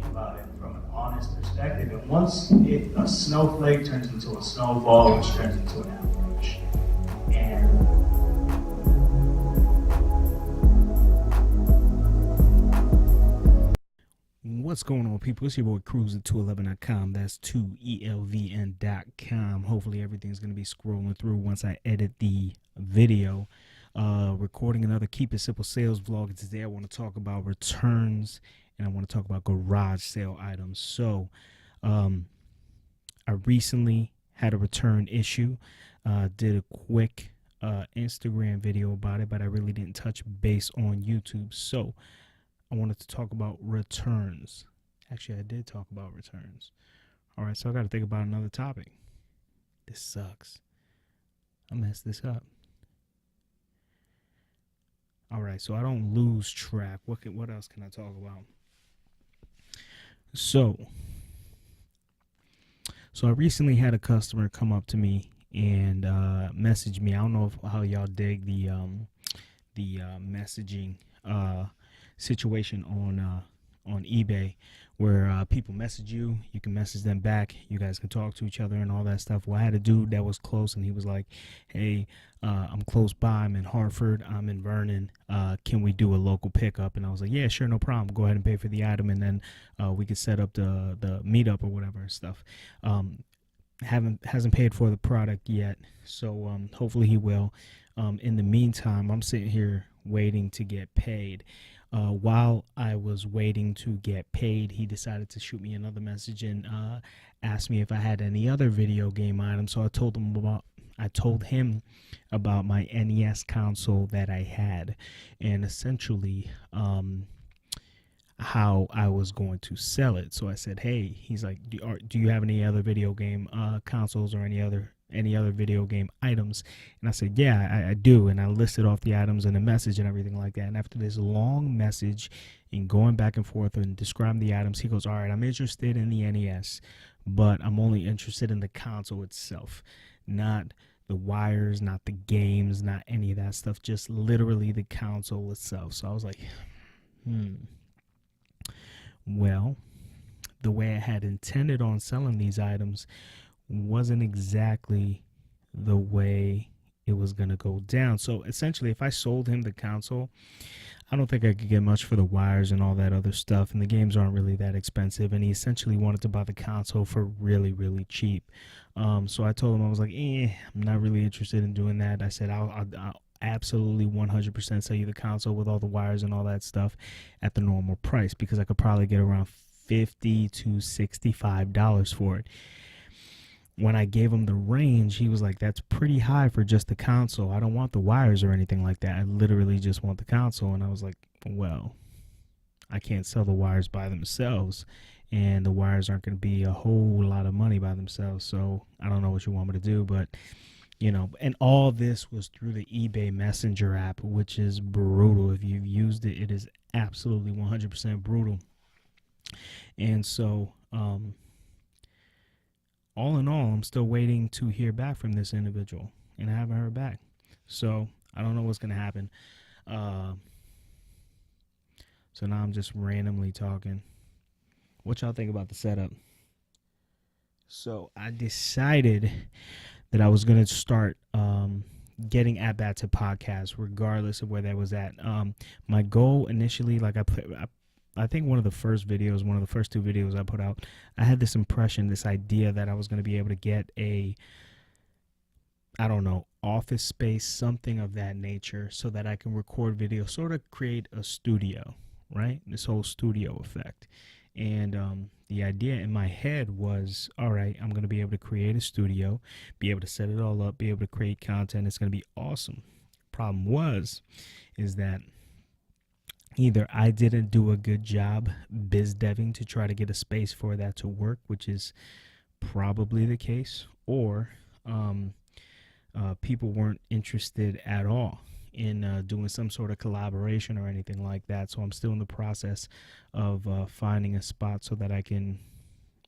think about it from an honest perspective. And once a snowflake turns into a snowball, which turns into an avalanche. And what's going on, people? It's your boy Cruz at 211.com. That's 2ELVN.com. Hopefully everything's going to be scrolling through once I edit the video. Recording another Keep It Simple sales vlog. Today I want to talk about returns and I want to talk about garage sale items. So I recently had a return issue. Did a quick Instagram video about it, but I really didn't touch base on YouTube. So I wanted to talk about returns. Actually, I did talk about returns. All right, so I got to think about another topic. This sucks. I messed this up. All right, so I don't lose track. What else can I talk about? So I recently had a customer come up to me and message me. I don't know how y'all dig the messaging situation on eBay, where people message you, you can message them back, you guys can talk to each other and all that stuff. Well, I had a dude that was close and he was like, hey, I'm close by, I'm in Hartford, I'm in Vernon, can we do a local pickup? And I was like, yeah, sure, no problem, go ahead and pay for the item, and then we could set up the meetup or whatever and stuff. Hasn't paid for the product yet, so hopefully he will. In the meantime, I'm sitting here waiting to get paid. While I was waiting to get paid, he decided to shoot me another message and asked me if I had any other video game items. So I told him about my NES console that I had, and essentially how I was going to sell it. So I said, hey, he's like, do you have any other video game consoles or any other video game items? And I said, yeah, I do. And I listed off the items in the message and everything like that. And after this long message and going back and forth and describing the items, he goes, all right, I'm interested in the NES, but I'm only interested in the console itself, not the wires, not the games, not any of that stuff, just literally the console itself. So I was like, well, the way I had intended on selling these items wasn't exactly the way it was going to go down. So essentially, if I sold him the console, I don't think I could get much for the wires and all that other stuff, and the games aren't really that expensive, and he essentially wanted to buy the console for really, really cheap. So I told him, I was like, I'm not really interested in doing that. I said, I'll absolutely 100% sell you the console with all the wires and all that stuff at the normal price, because I could probably get around $50 to $65 for it. When I gave him the range, he was like, that's pretty high for just the console. I don't want the wires or anything like that. I literally just want the console. And I was like, well, I can't sell the wires by themselves, and the wires aren't going to be a whole lot of money by themselves. So I don't know what you want me to do, but and all this was through the eBay Messenger app, which is brutal. If you've used it, it is absolutely 100% brutal. And so, all in all, I'm still waiting to hear back from this individual, and I haven't heard back. So I don't know what's going to happen. So now I'm just randomly talking. What y'all think about the setup? So I decided that I was going to start getting at-bats to podcasts, regardless of where that was at. My goal initially, like I think one of the first two videos I put out, I had this impression, this idea that I was going to be able to get office space, something of that nature, so that I can record video, sort of create a studio, right? This whole studio effect. And the idea in my head was, all right, I'm going to be able to create a studio, be able to set it all up, be able to create content. It's going to be awesome. Problem is that either I didn't do a good job biz deving to try to get a space for that to work, which is probably the case, or people weren't interested at all in doing some sort of collaboration or anything like that. So I'm still in the process of finding a spot so that I can,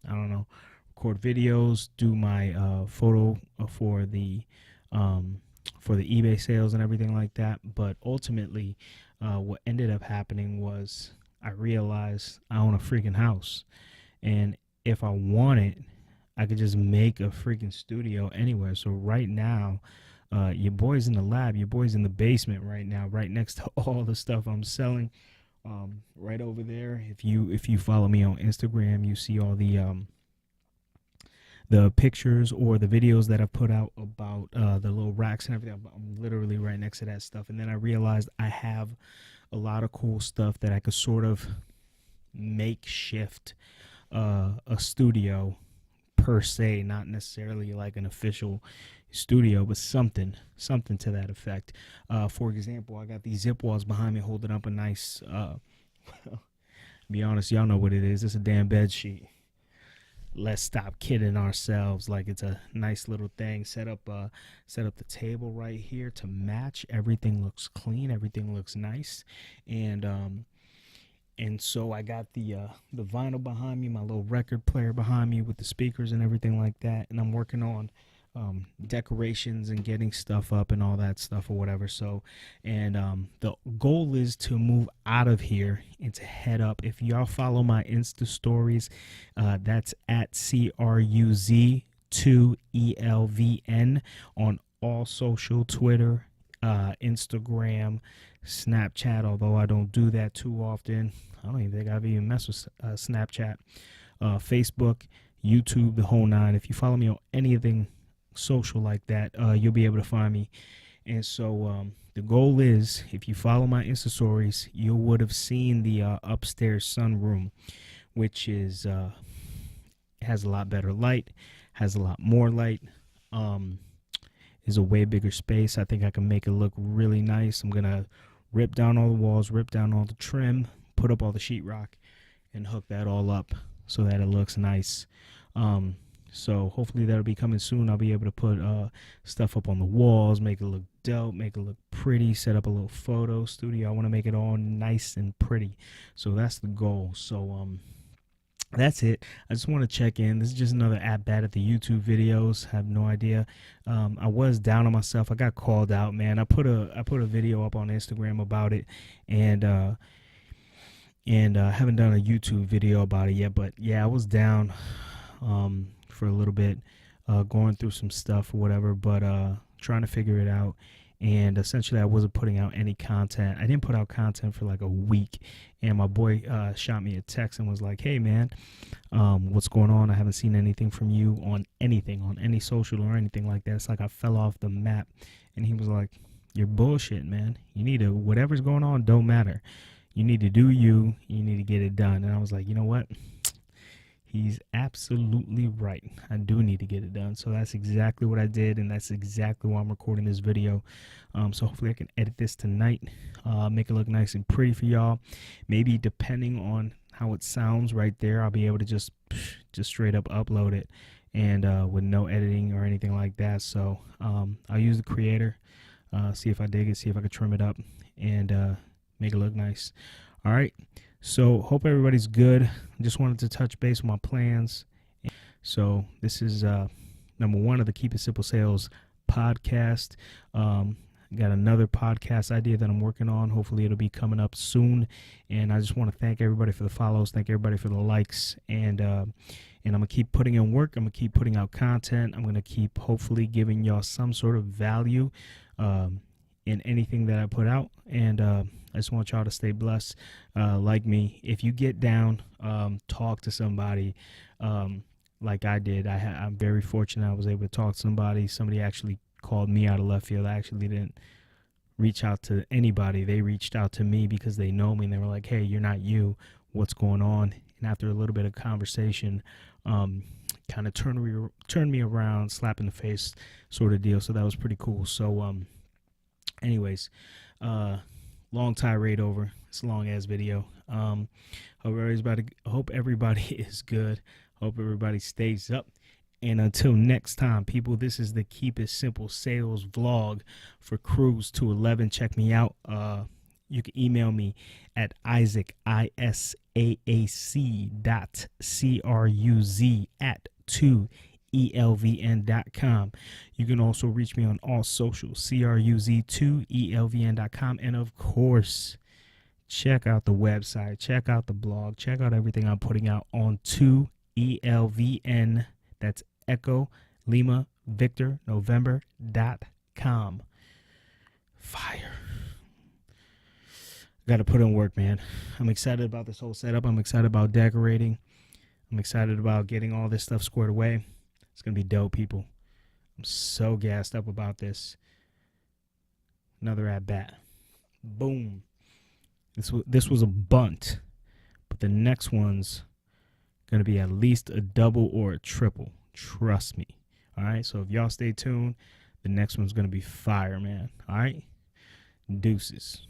record videos, do my photo for the eBay sales and everything like that. But ultimately, what ended up happening was I realized I own a freaking house. And if I want it, I could just make a freaking studio anywhere. So right now, your boy's in the lab, your boy's in the basement right now, right next to all the stuff I'm selling. Right over there. If you follow me on Instagram, you see all the pictures or the videos that I've put out about the little racks and everything. I'm literally right next to that stuff. And then I realized I have a lot of cool stuff that I could sort of makeshift a studio per se, not necessarily like an official studio, but something to that effect. For example, I got these zip walls behind me holding up a nice be honest, y'all know what it is. It's a damn bed sheet. Let's stop kidding ourselves. Like, it's a nice little thing. Set up the table right here to match. Everything looks clean, everything looks nice. And so I got the vinyl behind me, my little record player behind me with the speakers and everything like that. And I'm working on decorations and getting stuff up and all that stuff or whatever. So, and the goal is to move out of here and to head up. If y'all follow my Insta stories, that's at CRUZ2ELVN on all social, Twitter, Instagram, Snapchat, although I don't do that too often. I don't even think I've even messed with Snapchat, Facebook, YouTube, the whole nine. If you follow me on anything social like that, you'll be able to find me. And so the goal is, if you follow my Insta stories, you would have seen the upstairs sunroom, which is has a lot better light, has a lot more light, is a way bigger space. I think I can make it look really nice. I'm gonna rip down all the walls, rip down all the trim, put up all the sheetrock, and hook that all up so that it looks nice. So hopefully that'll be coming soon. I'll be able to put stuff up on the walls, make it look dope, make it look pretty, set up a little photo studio. I want to make it all nice and pretty. So that's the goal. So that's it. I just want to check in. This is just another at bat at the YouTube videos. I have no idea. I was down on myself. I got called out, man. I put a video up on Instagram about it, and I haven't done a YouTube video about it yet. But yeah, I was down for a little bit, going through some stuff or whatever, but trying to figure it out. And essentially, I wasn't putting out any content. I didn't put out content for like a week. And my boy shot me a text and was like, "Hey, man, what's going on? I haven't seen anything from you on anything, on any social or anything like that. It's like I fell off the map." And he was like, "You're bullshit, man. You need to, whatever's going on, don't matter. You need to do you. You need to get it done." And I was like, you know what? He's absolutely right. I do need to get it done. So that's exactly what I did, and that's exactly why I'm recording this video. So hopefully I can edit this tonight, make it look nice and pretty for y'all. Maybe depending on how it sounds right there, I'll be able to just straight up upload it, and with no editing or anything like that. So I'll use the creator, see if I dig it, see if I can trim it up, and make it look nice. All right. So hope everybody's good. I just wanted to touch base with my plans. So this is number one of the Keep It Simple Sales podcast. Got another podcast idea that I'm working on. Hopefully it'll be coming up soon. And I just want to thank everybody for the follows. Thank everybody for the likes. And I'm going to keep putting in work. I'm going to keep putting out content. I'm going to keep hopefully giving y'all some sort of value in anything that I put out. And I just want y'all to stay blessed, like me. If you get down, talk to somebody like I did. I'm very fortunate I was able to talk to somebody. Somebody actually called me out of left field. I actually didn't reach out to anybody. They reached out to me because they know me, and they were like, "Hey, you're not you. What's going on?" And after a little bit of conversation, kind of turned me around, slap in the face sort of deal. So that was pretty cool. So anyways, long tirade over. It's a long ass video. Hope everybody is good. Hope everybody stays up. And until next time, people, this is the Keep It Simple Sales vlog for Cruise to 11. Check me out. You can email me at Isaac, isaac@2elvn.com. You can also reach me on all socials, CRUZ2ELVN.com. And of course, check out the website, check out the blog, check out everything I'm putting out on 2ELVN. That's Echo Lima Victor November.com. Fire. Got to put in work, man. I'm excited about this whole setup. I'm excited about decorating. I'm excited about getting all this stuff squared away. It's going to be dope, people. I'm so gassed up about this. Another at bat. Boom. This was a bunt, but the next one's going to be at least a double or a triple. Trust me. All right, so if y'all stay tuned, the next one's going to be fire, man. All right, deuces.